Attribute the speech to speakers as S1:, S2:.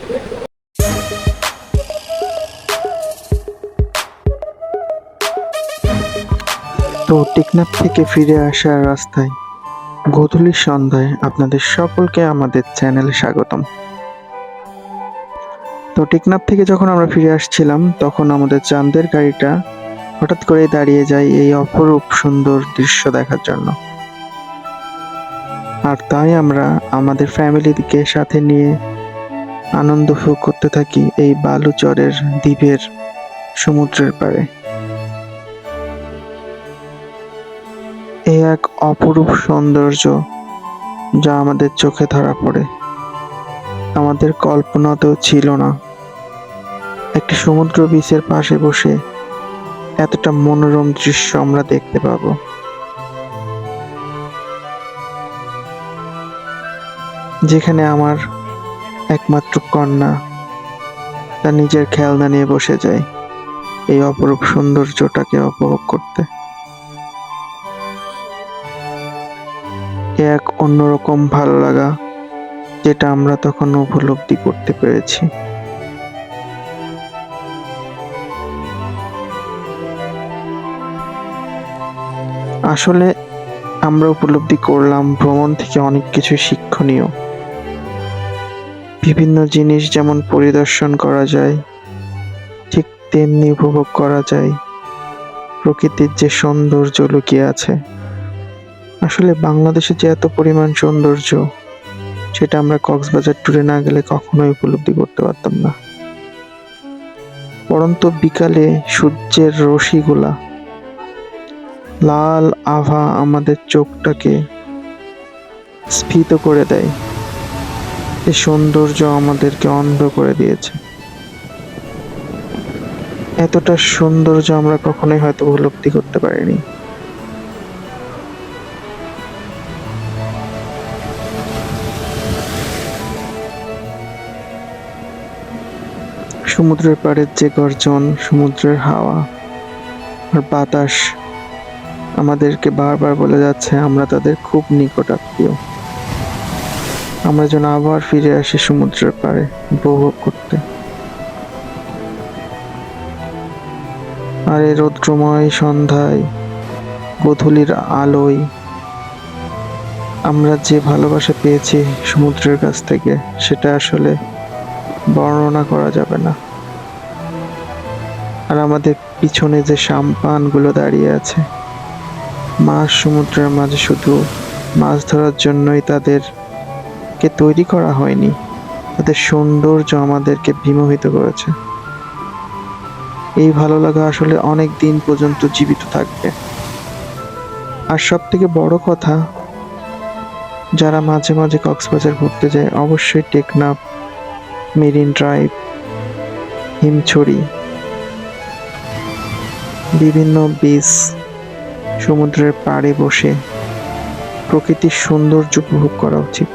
S1: তো টেকনাফ থেকে ফিরে আসার রাস্তায় গোধূলির সন্ধ্যায় আপনাদের সকলকে আমাদের চ্যানেলে স্বাগতম। তো টেকনাফ থেকে যখন আমরা ফিরে আসছিলাম তখন আমাদের চাঁদের গাড়িটা হঠাৎ করে দাঁড়িয়ে যায় এই অপরূপ সুন্দর দৃশ্য দেখার জন্য। আর তাই আমরা আমাদের ফ্যামিলিকে সাথে নিয়ে আনন্দ ভোগ করতে থাকি এই বালুচরের দ্বীপের সমুদ্রের পাড়ে। এই এক অপরূপ সৌন্দর্য যা আমাদের চোখে ধরা পড়ে, আমাদের কল্পনাতেও ছিল না একটি সমুদ্র বিচের পাশে বসে এতটা মনোরম দৃশ্য আমরা দেখতে পাবো। যেখানে আমার একমাত্র কন্যা তার নিজের খেলনা নিয়ে বসে যায় এই অপরূপ সৌন্দর্যটাকে উপভোগ করতে। এক অন্যরকম ভালো লাগা যেটা আমরা তখন উপলব্ধি করতে পেরেছি। আসলে আমরা উপলব্ধি করলাম ভ্রমণ থেকে অনেক কিছু শিক্ষণীয়। বিভিন্ন জিনিস যেমন পরিদর্শন করা যায়, ঠিক তেমনি উপভোগ করা যায় প্রকৃতির যে সৌন্দর্য লুকিয়ে আছে। আসলে বাংলাদেশে যে এত পরিমাণ সৌন্দর্য, সেটা আমরা কক্সবাজার ট্যুরে না গেলে কখনোই উপলব্ধি করতে পারতাম না। পরন্ত বিকালে সূর্যের রশ্মিগুলা লাল আভা আমাদের চোখটাকে স্ফীত করে দেয়। এই সৌন্দর্য আমাদেরকে অন্ধ করে দিয়েছে। এতটা সৌন্দর্য আমরা কখনোই হয়তো উপলব্ধি করতে পারিনি। সমুদ্রের পাড়ের যে গর্জন, সমুদ্রের হাওয়া আর বাতাস আমাদেরকে বারবার বলে যাচ্ছে আমরা তাদের খুব নিকট আত্মীয়। আমরা যেন আবার ফিরে আসি সমুদ্রের পাড়ে উপভোগ করতে। আর এই রৌদ্রময় সন্ধ্যায়, গোধূলির আলোয় আমরা যে ভালোবাসা পেয়েছি সমুদ্রের কাছ থেকে, সেটা আসলে বর্ণনা করা যাবে না। আর আমাদের পিছনে যে সাম্পানগুলো দাঁড়িয়ে আছে, মাছ সমুদ্রের মাঝে শুধু মাছ ধরার জন্যই তাদেরকে তৈরি করা হয়নি, তাদের সৌন্দর্য আমাদেরকে বিমোহিত করেছে। এই ভালো লাগা আসলে অনেক দিন পর্যন্ত জীবিত থাকবে। আর সব থেকে বড় কথা, যারা মাঝে মাঝে কক্সবাজার ঘুরতে যায় অবশ্যই টেকনাফ, মেরিন ড্রাইভ, হিমছড়ি, বিভিন্ন বিচ, সমুদ্রের পাড়ে বসে প্রকৃতির সৌন্দর্য উপভোগ করা উচিত।